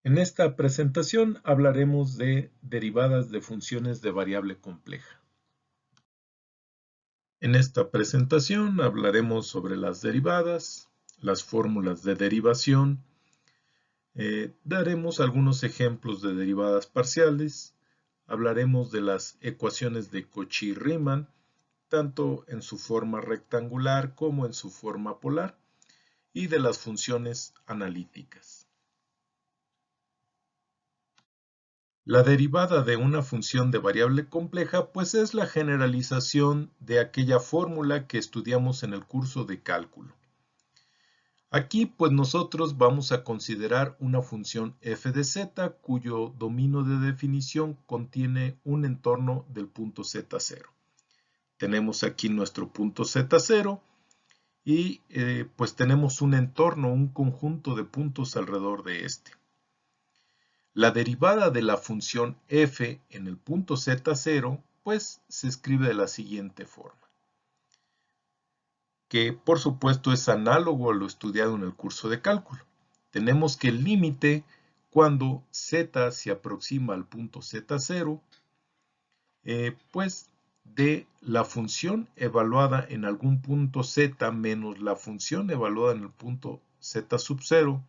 En esta presentación hablaremos de derivadas de funciones de variable compleja. En esta presentación hablaremos sobre las derivadas, las fórmulas de derivación, daremos algunos ejemplos de derivadas parciales, hablaremos de las ecuaciones de Cauchy-Riemann, tanto en su forma rectangular como en su forma polar, y de las funciones analíticas. La derivada de una función de variable compleja pues es la generalización de aquella fórmula que estudiamos en el curso de cálculo. Aquí pues nosotros vamos a considerar una función f de z cuyo dominio de definición contiene un entorno del punto z0. Tenemos aquí nuestro punto z0 y pues tenemos un entorno, un conjunto de puntos alrededor de este. La derivada de la función f en el punto z0 pues se escribe de la siguiente forma, que por supuesto es análogo a lo estudiado en el curso de cálculo. Tenemos que el límite cuando z se aproxima al punto z0 pues de la función evaluada en algún punto z menos la función evaluada en el punto z sub 0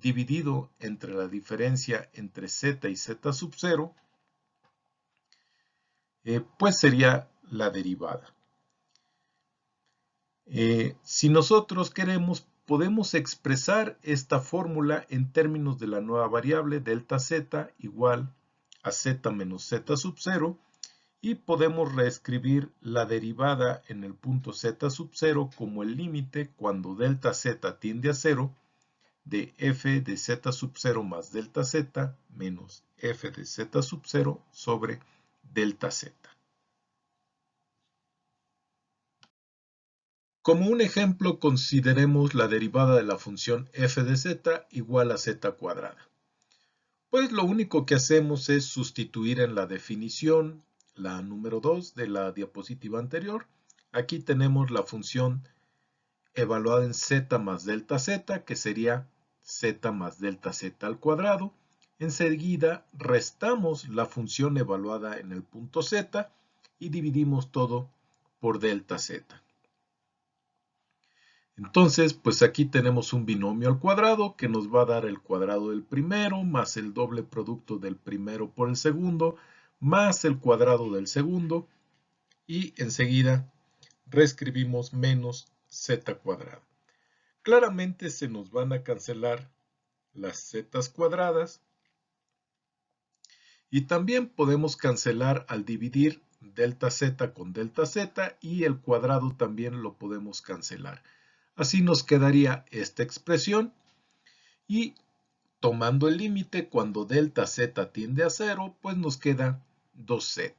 dividido entre la diferencia entre z y z sub 0, pues sería la derivada. Si nosotros queremos, podemos expresar esta fórmula en términos de la nueva variable delta z igual a z menos z sub 0 y podemos reescribir la derivada en el punto z sub 0 como el límite cuando delta z tiende a 0 de f de z sub 0 más delta z menos f de z sub 0 sobre delta z. Como un ejemplo, consideremos la derivada de la función f de z igual a z cuadrada. Pues lo único que hacemos es sustituir en la definición, la número 2 de la diapositiva anterior. Aquí tenemos la función evaluada en z más delta z, que sería z más delta z al cuadrado. Enseguida restamos la función evaluada en el punto z y dividimos todo por delta z. Entonces, pues aquí tenemos un binomio al cuadrado que nos va a dar el cuadrado del primero más el doble producto del primero por el segundo más el cuadrado del segundo y enseguida reescribimos menos z cuadrado. Claramente se nos van a cancelar las z cuadradas y también podemos cancelar al dividir delta z con delta z y el cuadrado también lo podemos cancelar. Así nos quedaría esta expresión y tomando el límite cuando delta z tiende a 0, pues nos queda 2z,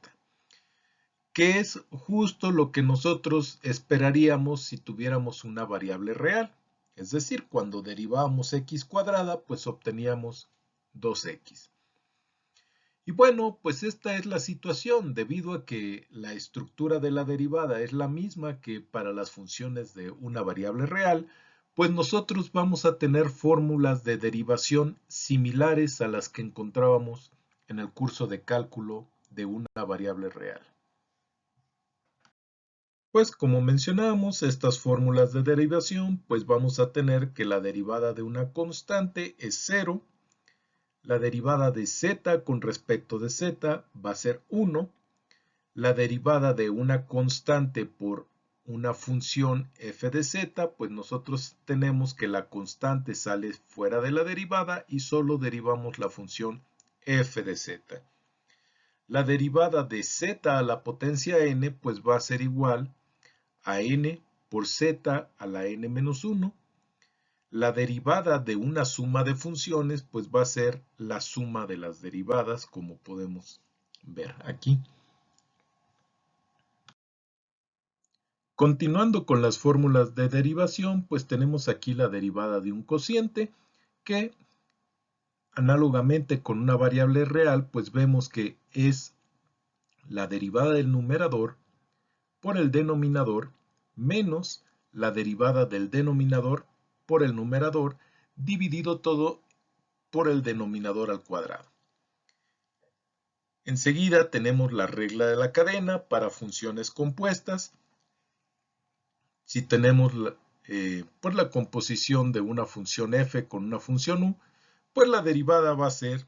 que es justo lo que nosotros esperaríamos si tuviéramos una variable real. Es decir, cuando derivábamos x cuadrada, pues obteníamos 2x. Y bueno, pues esta es la situación, debido a que la estructura de la derivada es la misma que para las funciones de una variable real, pues nosotros vamos a tener fórmulas de derivación similares a las que encontrábamos en el curso de cálculo de una variable real. Pues como mencionamos, estas fórmulas de derivación, pues vamos a tener que la derivada de una constante es 0, la derivada de z con respecto de z va a ser 1. La derivada de una constante por una función f de z, pues nosotros tenemos que la constante sale fuera de la derivada y solo derivamos la función f de z. La derivada de z a la potencia n, pues va a ser igual a n por z a la n menos 1. La derivada de una suma de funciones pues va a ser la suma de las derivadas, como podemos ver aquí. Continuando con las fórmulas de derivación, pues tenemos aquí la derivada de un cociente que análogamente con una variable real pues vemos que es la derivada del numerador por el denominador menos la derivada del denominador por el numerador dividido todo por el denominador al cuadrado. Enseguida tenemos la regla de la cadena para funciones compuestas. Si tenemos pues la composición de una función f con una función u, pues la derivada va a ser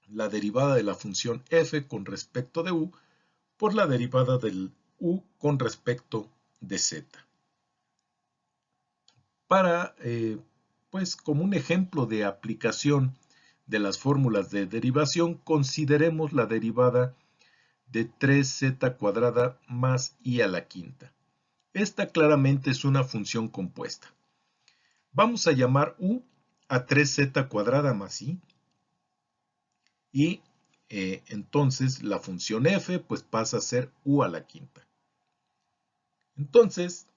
la derivada de la función f con respecto de u por la derivada del u con respecto de z. Para, pues como un ejemplo de aplicación de las fórmulas de derivación, consideremos la derivada de 3z cuadrada más i a la quinta. Esta claramente es una función compuesta. Vamos a llamar u a 3z cuadrada más i y entonces la función f pues pasa a ser u a la quinta. Entonces,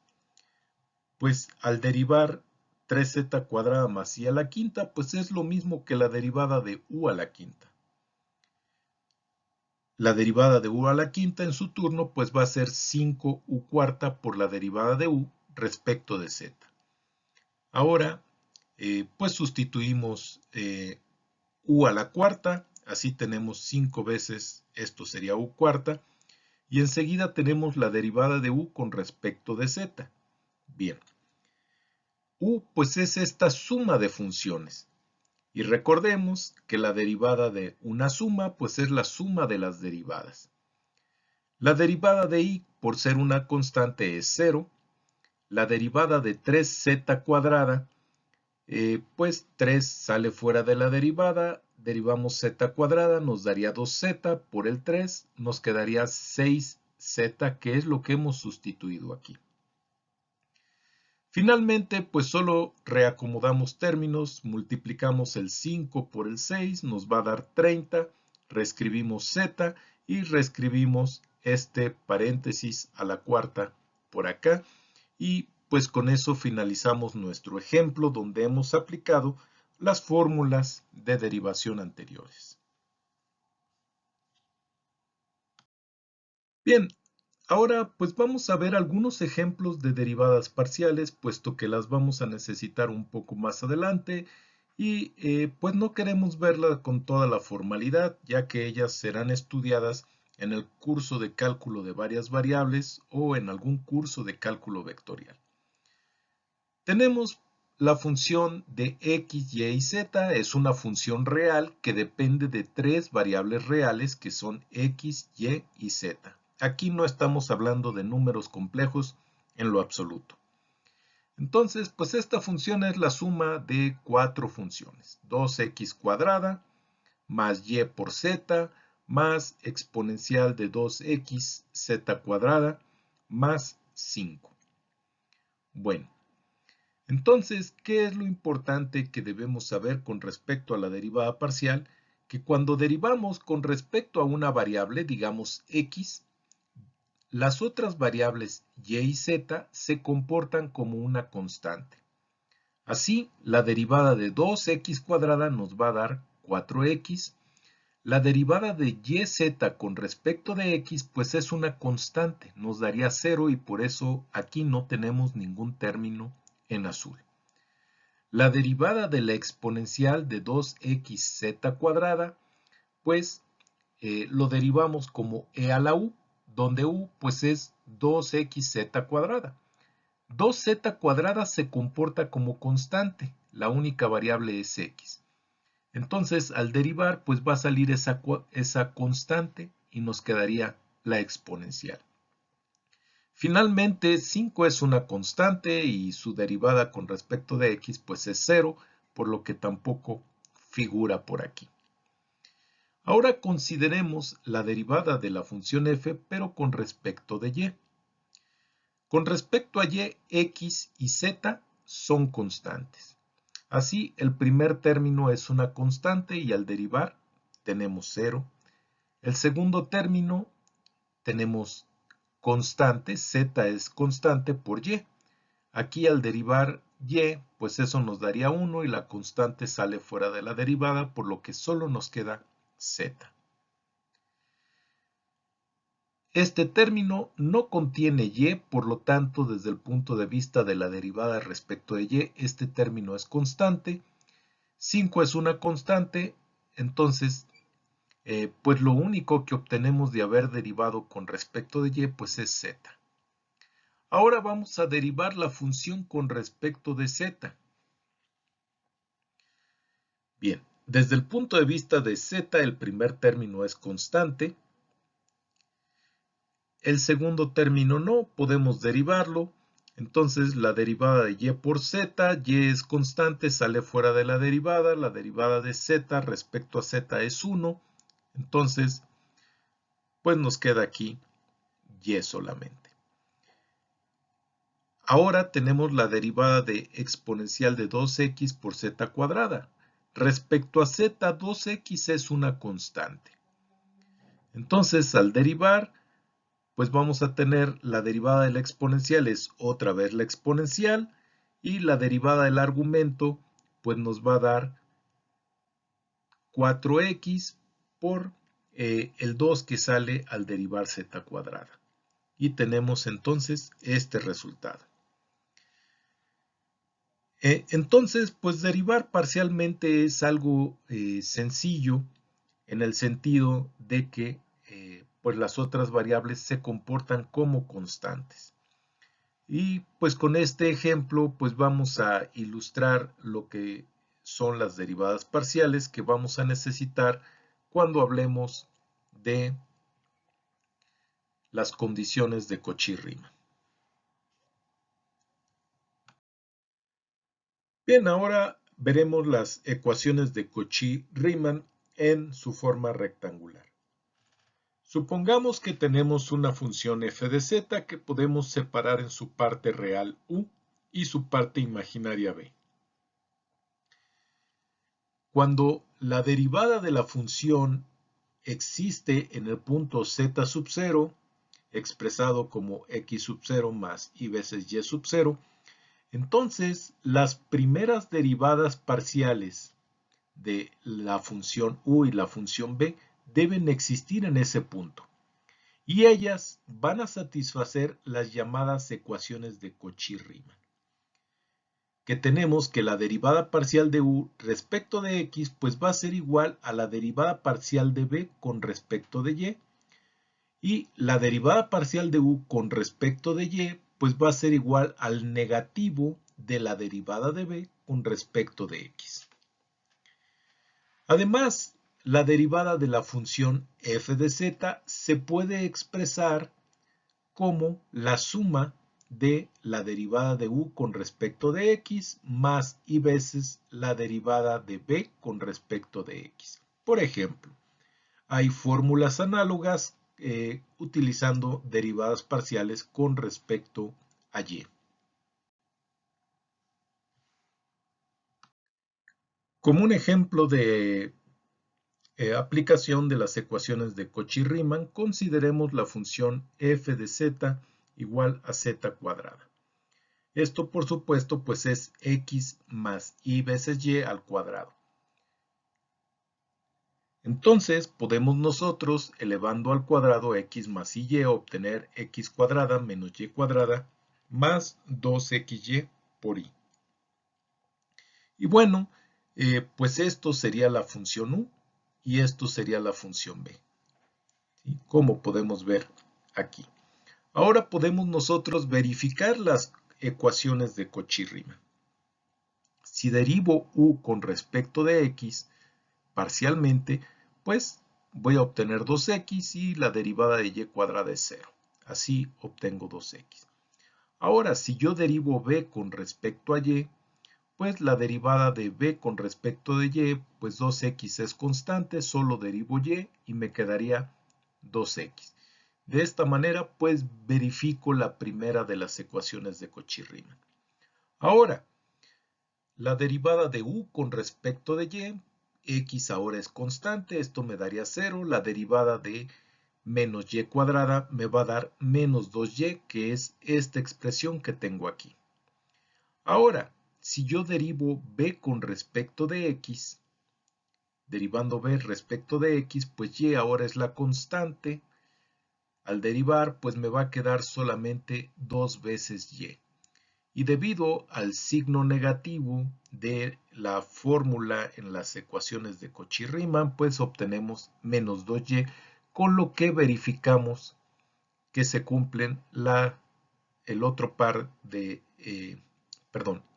pues al derivar 3z cuadrada más i a la quinta, pues es lo mismo que la derivada de u a la quinta. La derivada de u a la quinta en su turno pues va a ser 5u cuarta por la derivada de u respecto de z. Ahora pues sustituimos u a la cuarta, así tenemos 5 veces, esto sería u cuarta, y enseguida tenemos la derivada de u con respecto de z. Bien, u pues es esta suma de funciones. Y recordemos que la derivada de una suma pues es la suma de las derivadas. La derivada de i por ser una constante es 0. La derivada de 3z cuadrada, pues 3 sale fuera de la derivada, derivamos z cuadrada, nos daría 2z por el 3, nos quedaría 6z, que es lo que hemos sustituido aquí. Finalmente, pues solo reacomodamos términos, multiplicamos el 5 por el 6, nos va a dar 30, reescribimos z y reescribimos este paréntesis a la cuarta por acá. Y pues con eso finalizamos nuestro ejemplo donde hemos aplicado las fórmulas de derivación anteriores. Bien. Ahora, pues vamos a ver algunos ejemplos de derivadas parciales, puesto que las vamos a necesitar un poco más adelante y pues no queremos verla con toda la formalidad, ya que ellas serán estudiadas en el curso de cálculo de varias variables o en algún curso de cálculo vectorial. Tenemos la función de x, y y z, es una función real que depende de tres variables reales que son x, y y z. Aquí no estamos hablando de números complejos en lo absoluto. Entonces, pues esta función es la suma de cuatro funciones. 2x cuadrada más y por z más exponencial de 2x z cuadrada más 5. Bueno, entonces, ¿qué es lo importante que debemos saber con respecto a la derivada parcial? Que cuando derivamos con respecto a una variable, digamos x, las otras variables y y z se comportan como una constante. Así, la derivada de 2x cuadrada nos va a dar 4x. La derivada de yz con respecto de x, pues es una constante, nos daría 0 y por eso aquí no tenemos ningún término en azul. La derivada de la exponencial de 2xz cuadrada, pues lo derivamos como e a la u, donde u pues es 2xz cuadrada. 2z cuadrada se comporta como constante, la única variable es x. Entonces al derivar pues va a salir esa constante y nos quedaría la exponencial. Finalmente 5 es una constante y su derivada con respecto de x pues es 0, por lo que tampoco figura por aquí. Ahora consideremos la derivada de la función f, pero con respecto de y. Con respecto a y, x y z son constantes. Así, el primer término es una constante y al derivar tenemos 0. El segundo término tenemos constante, z es constante por y. Aquí al derivar y, pues eso nos daría 1 y la constante sale fuera de la derivada, por lo que solo nos queda z. Este término no contiene y, por lo tanto, desde el punto de vista de la derivada respecto de y, este término es constante. 5 es una constante, entonces pues lo único que obtenemos de haber derivado con respecto de y pues es z. Ahora vamos a derivar la función con respecto de z. Bien, desde el punto de vista de z, el primer término es constante. El segundo término no, podemos derivarlo. Entonces la derivada de y por z, y es constante, sale fuera de la derivada de z respecto a z es 1. Entonces, pues nos queda aquí y solamente. Ahora tenemos la derivada de exponencial de 2x por z cuadrada. Respecto a z, 2x es una constante. Entonces, al derivar, pues vamos a tener la derivada de la exponencial es otra vez la exponencial y la derivada del argumento pues nos va a dar 4x por el 2 que sale al derivar z cuadrada. Y tenemos entonces este resultado. Entonces, pues derivar parcialmente es algo sencillo en el sentido de que pues las otras variables se comportan como constantes. Y pues con este ejemplo pues vamos a ilustrar lo que son las derivadas parciales que vamos a necesitar cuando hablemos de las condiciones de Cauchy-Riemann. Bien, ahora veremos las ecuaciones de Cauchy-Riemann en su forma rectangular. Supongamos que tenemos una función f de z que podemos separar en su parte real u y su parte imaginaria b. Cuando la derivada de la función existe en el punto z sub 0, expresado como x sub 0 más y veces y sub 0, entonces las primeras derivadas parciales de la función u y la función b deben existir en ese punto. Y ellas van a satisfacer las llamadas ecuaciones de Cauchy-Riemann. Que tenemos que la derivada parcial de u respecto de x pues va a ser igual a la derivada parcial de b con respecto de y la derivada parcial de u con respecto de y pues va a ser igual al negativo de la derivada de b con respecto de x. Además, la derivada de la función f de z se puede expresar como la suma de la derivada de u con respecto de x más y veces la derivada de b con respecto de x. Por ejemplo, hay fórmulas análogas utilizando derivadas parciales con respecto a y. Como un ejemplo de aplicación de las ecuaciones de Cauchy-Riemann, consideremos la función f de z igual a z cuadrada. Esto, por supuesto, pues es x más y veces y al cuadrado. Entonces, podemos nosotros, elevando al cuadrado x más y, obtener x cuadrada menos y cuadrada más 2xy por y. Y bueno, pues esto sería la función u y esto sería la función b. ¿Sí? Como podemos ver aquí. Ahora podemos nosotros verificar las ecuaciones de Cauchy-Riemann. Si derivo u con respecto de x parcialmente, pues voy a obtener 2x y la derivada de y cuadrada es 0. Así obtengo 2x. Ahora, si yo derivo b con respecto a y, pues la derivada de b con respecto de y, pues 2x es constante, solo derivo y me quedaría 2x. De esta manera, pues verifico la primera de las ecuaciones de Cauchy-Riemann. Ahora, la derivada de u con respecto de y, x ahora es constante, esto me daría 0. La derivada de menos y cuadrada me va a dar menos 2y, que es esta expresión que tengo aquí. Ahora, si yo derivo b con respecto de x, derivando b respecto de x, pues y ahora es la constante. Al derivar, pues me va a quedar solamente 2 veces y. Y debido al signo negativo de la fórmula en las ecuaciones de Cauchy-Riemann, pues obtenemos menos 2y, con lo que verificamos que se cumplen el otro par de,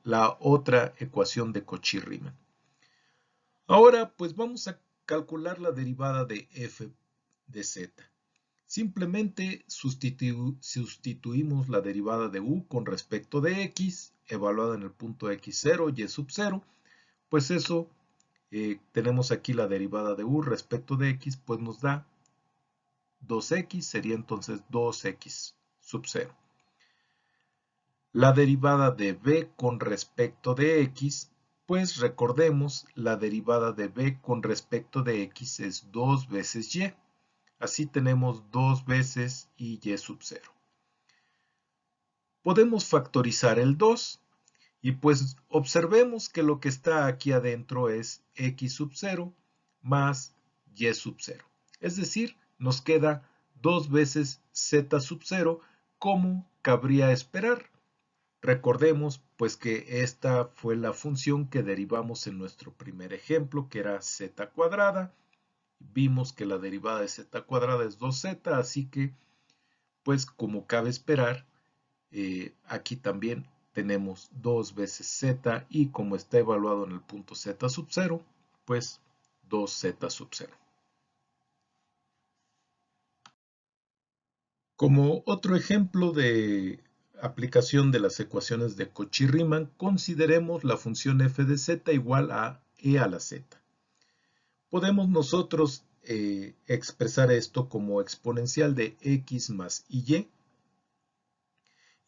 la otra ecuación de Cauchy-Riemann. Ahora, pues vamos a calcular la derivada de f de z. Simplemente sustituimos la derivada de u con respecto de x, evaluada en el punto x0, y sub 0. Pues eso, tenemos aquí la derivada de u respecto de x, pues nos da 2x, sería entonces 2x sub 0. La derivada de b con respecto de x, pues recordemos, la derivada de b con respecto de x es 2 veces y. Así tenemos 2 veces y sub 0. Podemos factorizar el 2 y pues observemos que lo que está aquí adentro es x sub 0 más y sub 0. Es decir, nos queda 2 veces z sub 0, como cabría esperar. Recordemos pues que esta fue la función que derivamos en nuestro primer ejemplo, que era z cuadrada. Vimos que la derivada de z cuadrada es 2z, así que, pues como cabe esperar, aquí también tenemos 2 veces z, y como está evaluado en el punto z sub 0, pues 2z sub 0. Como otro ejemplo de aplicación de las ecuaciones de Cauchy-Riemann, consideremos la función f de z igual a e a la z. Podemos nosotros expresar esto como exponencial de x más y.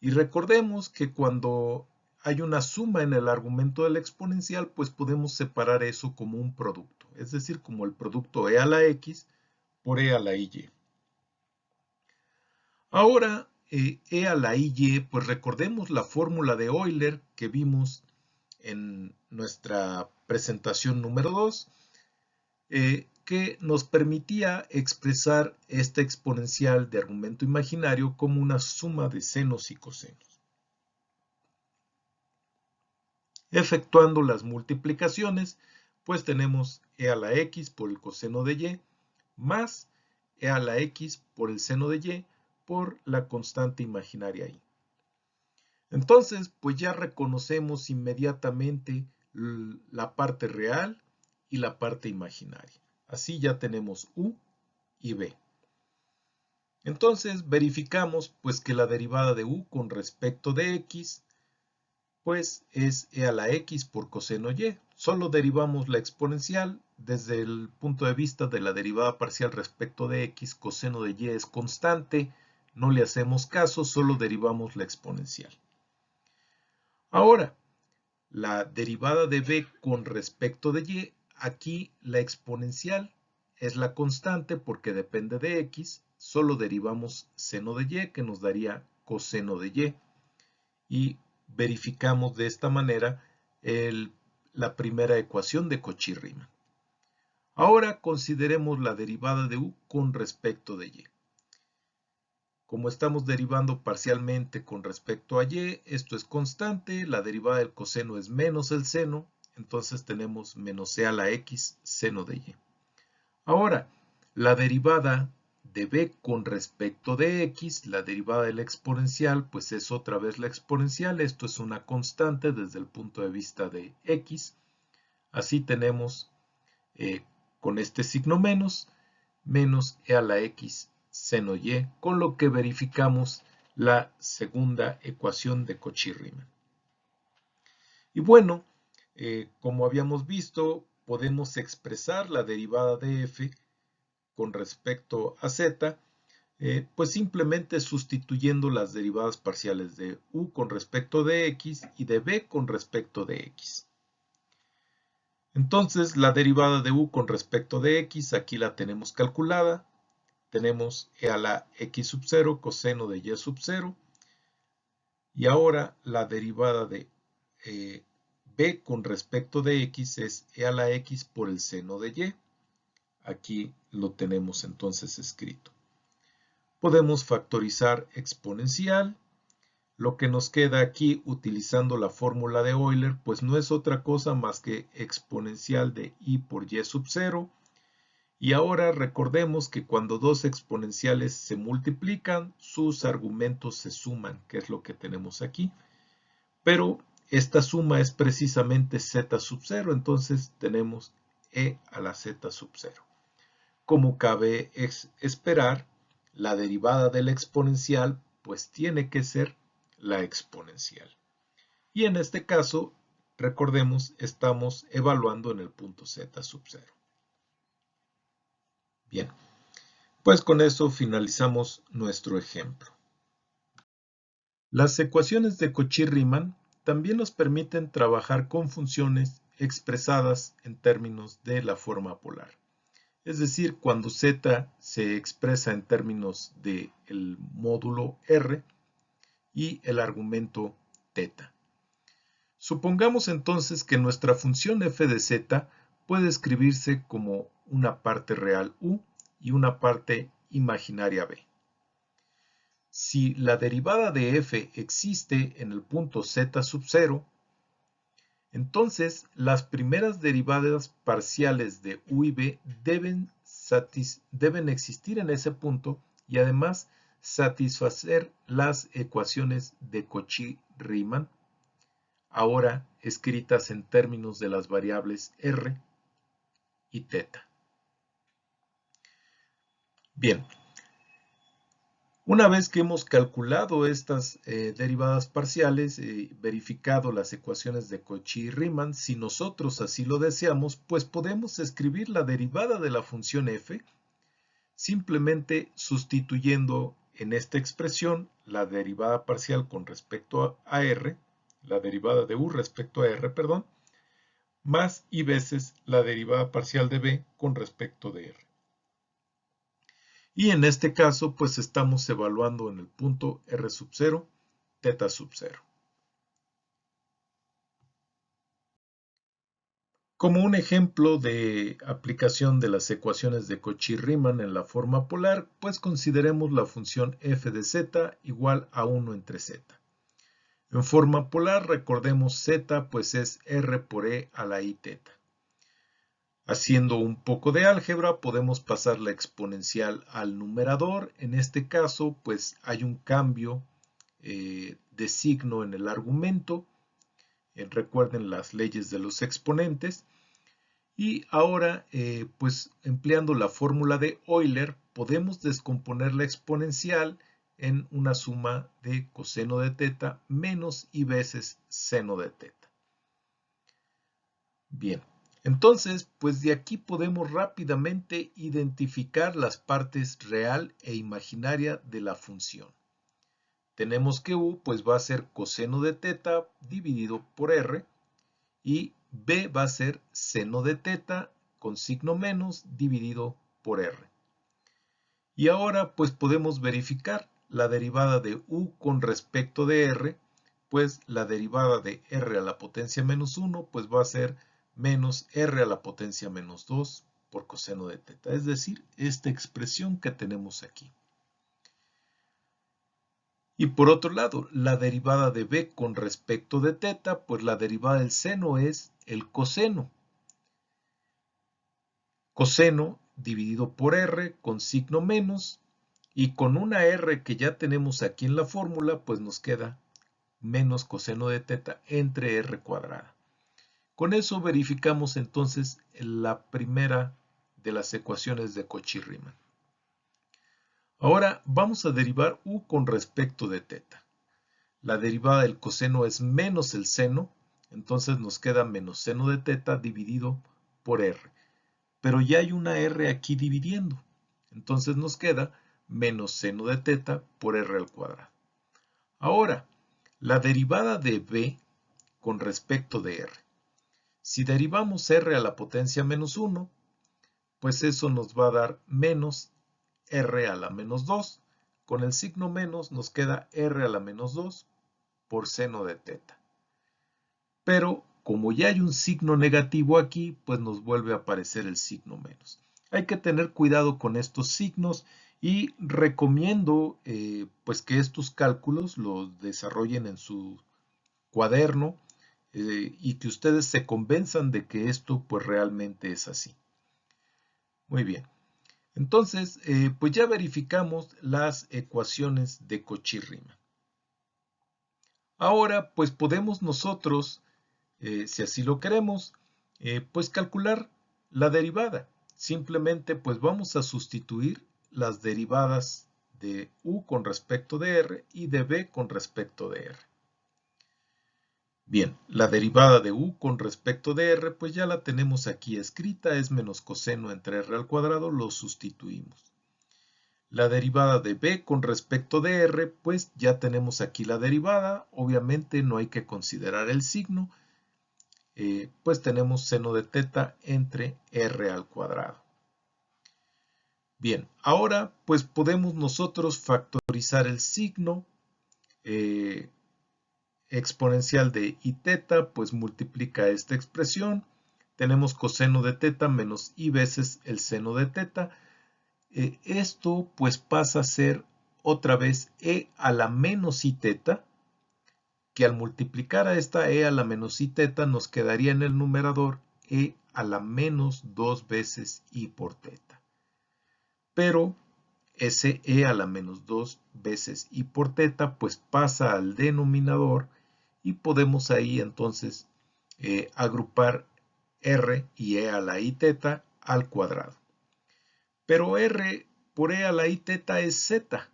Y recordemos que cuando hay una suma en el argumento del exponencial, pues podemos separar eso como un producto, es decir, como el producto e a la x por e a la y. Ahora, e a la y, pues recordemos la fórmula de Euler que vimos en nuestra presentación número 2, que nos permitía expresar esta exponencial de argumento imaginario como una suma de senos y cosenos. Efectuando las multiplicaciones, pues tenemos e a la x por el coseno de y más e a la x por el seno de y por la constante imaginaria y. Entonces, pues ya reconocemos inmediatamente la parte real y la parte imaginaria. Así ya tenemos u y b. Entonces verificamos pues que la derivada de u con respecto de x pues es e a la x por coseno y. Solo derivamos la exponencial. Desde el punto de vista de la derivada parcial respecto de x, coseno de y es constante, no le hacemos caso, solo derivamos la exponencial. Ahora, la derivada de b con respecto de y, aquí la exponencial es la constante porque depende de x, solo derivamos seno de y, que nos daría coseno de y, y verificamos de esta manera la primera ecuación de Cauchy-Riemann. Ahora consideremos la derivada de u con respecto de y. Como estamos derivando parcialmente con respecto a y, esto es constante, la derivada del coseno es menos el seno, entonces tenemos menos e a la x seno de y. Ahora, la derivada de b con respecto de x, la derivada de la exponencial, pues es otra vez la exponencial, esto es una constante desde el punto de vista de x. Así tenemos, con este signo menos e a la x seno y, con lo que verificamos la segunda ecuación de Cauchy-Riemann. Y bueno, como habíamos visto, podemos expresar la derivada de f con respecto a z, pues simplemente sustituyendo las derivadas parciales de u con respecto de x y de b con respecto de x. Entonces, la derivada de u con respecto de x, aquí la tenemos calculada. Tenemos e a la x sub 0 coseno de y sub 0. Y ahora la derivada de b con respecto de x es e a la x por el seno de y. Aquí lo tenemos entonces escrito. Podemos factorizar exponencial. Lo que nos queda aquí utilizando la fórmula de Euler, pues no es otra cosa más que exponencial de i por y sub 0. Y ahora recordemos que cuando dos exponenciales se multiplican, sus argumentos se suman, que es lo que tenemos aquí. Pero esta suma es precisamente z sub 0, entonces tenemos e a la z sub 0. Como cabe esperar, la derivada de la exponencial pues tiene que ser la exponencial. Y en este caso, recordemos, estamos evaluando en el punto z sub 0. Bien, pues con eso finalizamos nuestro ejemplo. Las ecuaciones de Cauchy-Riemann también nos permiten trabajar con funciones expresadas en términos de la forma polar. Es decir, cuando z se expresa en términos del módulo r y el argumento θ. Supongamos entonces que nuestra función f de z puede escribirse como una parte real u y una parte imaginaria b. Si la derivada de f existe en el punto z sub 0, entonces las primeras derivadas parciales de u y b deben existir en ese punto y además satisfacer las ecuaciones de Cauchy-Riemann, ahora escritas en términos de las variables r y θ. Bien, una vez que hemos calculado estas derivadas parciales, verificado las ecuaciones de Cauchy-Riemann, si nosotros así lo deseamos, pues podemos escribir la derivada de la función f simplemente sustituyendo en esta expresión la derivada parcial con respecto a r, la derivada de u respecto a r, perdón, más y veces la derivada parcial de b con respecto de r. Y en este caso, pues estamos evaluando en el punto r sub 0, θ sub 0. Como un ejemplo de aplicación de las ecuaciones de Cauchy-Riemann en la forma polar, pues consideremos la función f de z igual a 1 entre z. En forma polar, recordemos z pues es r por e a la i θ. Haciendo un poco de álgebra, podemos pasar la exponencial al numerador. En este caso, pues hay un cambio de signo en el argumento. Recuerden las leyes de los exponentes. Y ahora, pues empleando la fórmula de Euler, podemos descomponer la exponencial en una suma de coseno de θ menos i veces seno de θ. Bien. Entonces, pues de aquí podemos rápidamente identificar las partes real e imaginaria de la función. Tenemos que u pues va a ser coseno de θ dividido por r y b va a ser seno de θ con signo menos dividido por r. Y ahora pues podemos verificar la derivada de u con respecto de r, pues la derivada de r a la potencia menos 1 pues va a ser menos r a la potencia menos 2 por coseno de θ, es decir, esta expresión que tenemos aquí. Y por otro lado, la derivada de b con respecto de θ, pues la derivada del seno es el coseno. Coseno dividido por r con signo menos, y con una r que ya tenemos aquí en la fórmula, pues nos queda menos coseno de θ entre r cuadrada. Con eso verificamos entonces la primera de las ecuaciones de Cauchy-Riemann. Ahora vamos a derivar u con respecto de θ. La derivada del coseno es menos el seno, entonces nos queda menos seno de θ dividido por r. Pero ya hay una r aquí dividiendo, entonces nos queda menos seno de θ por r al cuadrado. Ahora, la derivada de b con respecto de r. Si derivamos r a la potencia menos 1, pues eso nos va a dar menos r a la menos 2. Con el signo menos nos queda r a la menos 2 por seno de θ. Pero como ya hay un signo negativo aquí, pues nos vuelve a aparecer el signo menos. Hay que tener cuidado con estos signos Y recomiendo pues que estos cálculos los desarrollen en su cuaderno y que ustedes se convenzan de que esto pues realmente es así. Muy bien. Entonces, pues ya verificamos las ecuaciones de Cauchy-Riemann. Ahora, pues podemos nosotros, si así lo queremos, pues calcular la derivada. Simplemente, pues vamos a sustituir las derivadas de u con respecto de r y de b con respecto de r. Bien, la derivada de u con respecto de r, pues ya la tenemos aquí escrita, es menos coseno entre r al cuadrado, lo sustituimos. La derivada de b con respecto de r, pues ya tenemos aquí la derivada, obviamente no hay que considerar el signo, pues tenemos seno de teta entre r al cuadrado. Bien, ahora pues podemos nosotros factorizar el signo exponencial de i teta, pues multiplica esta expresión. Tenemos coseno de teta menos i veces el seno de teta. Esto pues pasa a ser otra vez e a la menos i teta, que al multiplicar a esta e a la menos i teta nos quedaría en el numerador e a la menos 2 veces i por teta. Pero ese e a la menos 2 veces i por teta pues pasa al denominador y podemos ahí entonces agrupar r y e a la i teta al cuadrado. Pero r por e a la i teta es z,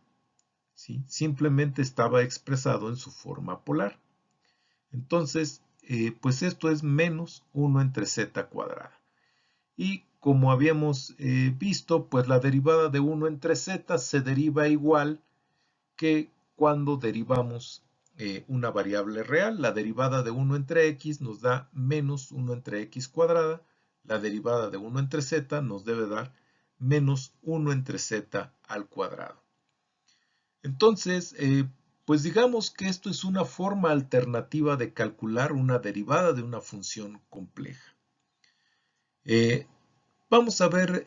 ¿sí? Simplemente estaba expresado en su forma polar. Entonces, pues esto es menos 1 entre z cuadrada. Y como habíamos visto, pues la derivada de 1 entre z se deriva igual que cuando derivamos una variable real. La derivada de 1 entre x nos da menos 1 entre x cuadrada. La derivada de 1 entre z nos debe dar menos 1 entre z al cuadrado. Entonces, pues digamos que esto es una forma alternativa de calcular una derivada de una función compleja. Vamos a ver,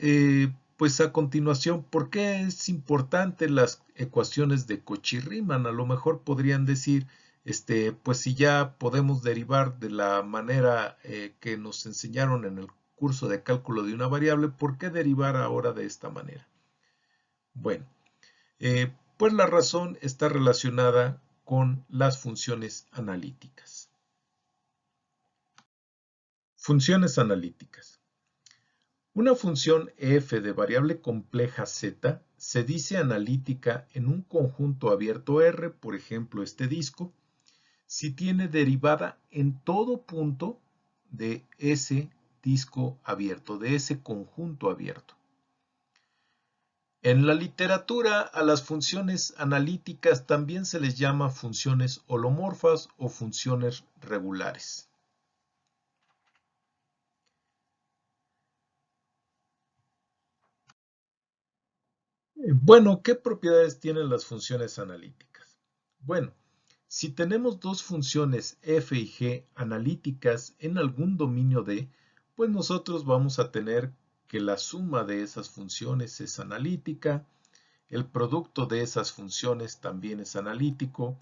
pues a continuación, por qué es importante las ecuaciones de Cauchy-Riemann. A lo mejor podrían decir, pues si ya podemos derivar de la manera que nos enseñaron en el curso de cálculo de una variable, ¿por qué derivar ahora de esta manera? Bueno, pues la razón está relacionada con las funciones analíticas. Funciones analíticas. Una función f de variable compleja z se dice analítica en un conjunto abierto R, por ejemplo este disco, si tiene derivada en todo punto de ese disco abierto, de ese conjunto abierto. En la literatura a las funciones analíticas también se les llama funciones holomorfas o funciones regulares. Bueno, ¿qué propiedades tienen las funciones analíticas? Bueno, si tenemos dos funciones f y g analíticas en algún dominio D, pues nosotros vamos a tener que la suma de esas funciones es analítica, el producto de esas funciones también es analítico,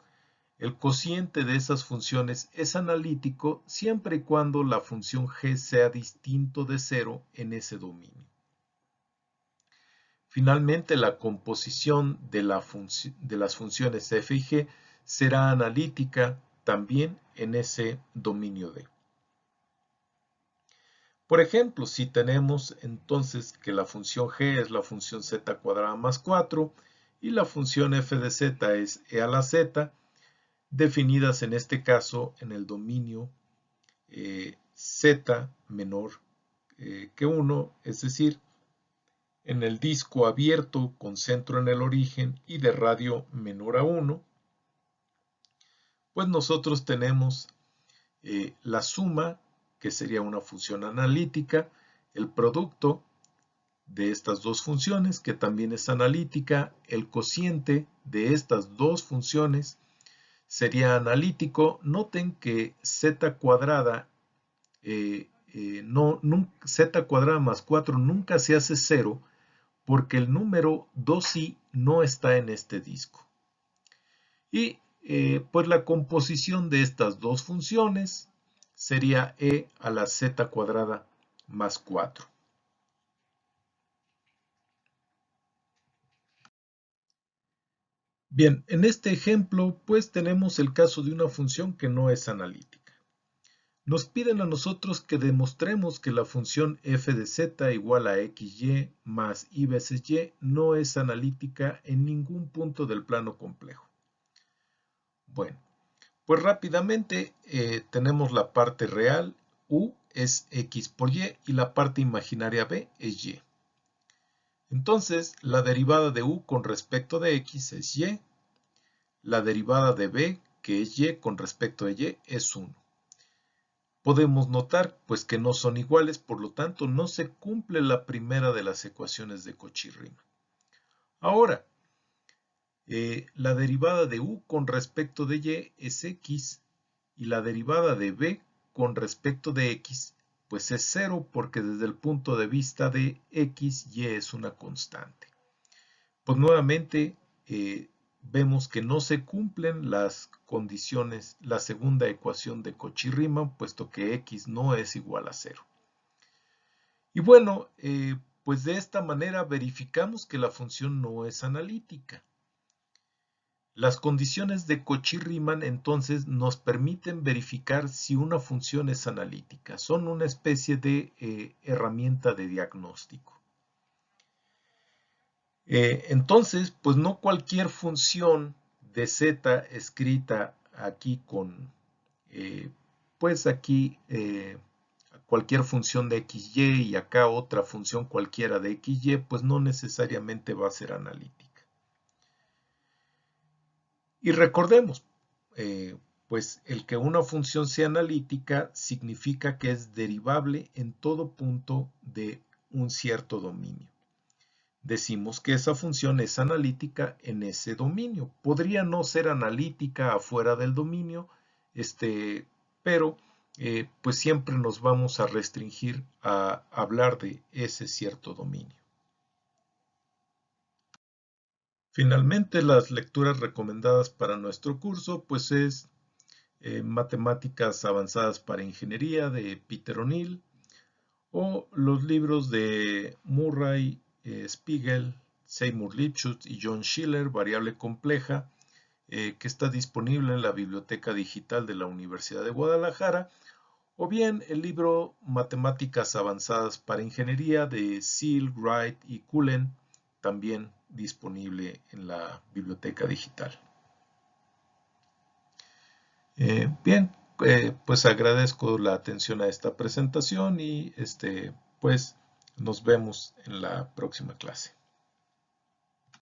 el cociente de esas funciones es analítico siempre y cuando la función g sea distinto de 0 en ese dominio. Finalmente, la composición de las funciones f y g será analítica también en ese dominio D. Por ejemplo, si tenemos entonces que la función g es la función z cuadrada más 4 y la función f de z es e a la z, definidas en este caso en el dominio z menor que 1, es decir, en el disco abierto con centro en el origen y de radio menor a 1, pues nosotros tenemos la suma, que sería una función analítica, el producto de estas dos funciones, que también es analítica, el cociente de estas dos funciones sería analítico. Noten que z cuadrada, z cuadrada más 4 nunca se hace 0, porque el número 2i no está en este disco. Y pues la composición de estas dos funciones sería e a la z cuadrada más 4. Bien, en este ejemplo, pues tenemos el caso de una función que no es analítica. Nos piden a nosotros que demostremos que la función f de z igual a xy más y veces y no es analítica en ningún punto del plano complejo. Bueno, pues rápidamente tenemos la parte real, u es x por y, y la parte imaginaria b es y. Entonces, la derivada de u con respecto de x es y, la derivada de b, que es y con respecto de y, es 1. Podemos notar pues que no son iguales, por lo tanto no se cumple la primera de las ecuaciones de Cauchy-Riemann. Ahora, la derivada de u con respecto de y es x y la derivada de b con respecto de x pues es 0 porque desde el punto de vista de x, y es una constante. Pues nuevamente vemos que no se cumplen las condiciones, la segunda ecuación de Cauchy-Riemann, puesto que x no es igual a 0. Y bueno, pues de esta manera verificamos que la función no es analítica. Las condiciones de Cauchy-Riemann entonces nos permiten verificar si una función es analítica. Son una especie de herramienta de diagnóstico. Entonces, pues no cualquier función de z escrita aquí con, pues aquí cualquier función de xy y acá otra función cualquiera de xy, pues no necesariamente va a ser analítica. Y recordemos, pues el que una función sea analítica significa que es derivable en todo punto de un cierto dominio. Decimos que esa función es analítica en ese dominio. Podría no ser analítica afuera del dominio, pero pues siempre nos vamos a restringir a hablar de ese cierto dominio. Finalmente, las lecturas recomendadas para nuestro curso pues es Matemáticas Avanzadas para Ingeniería de Peter O'Neill o los libros de Murray Spiegel, Seymour Lipschutz y John Schiller, Variable Compleja, que está disponible en la Biblioteca Digital de la Universidad de Guadalajara, o bien el libro Matemáticas Avanzadas para Ingeniería de Seal, Wright y Cullen, también disponible en la Biblioteca Digital. Bien, pues agradezco la atención a esta presentación y pues nos vemos en la próxima clase.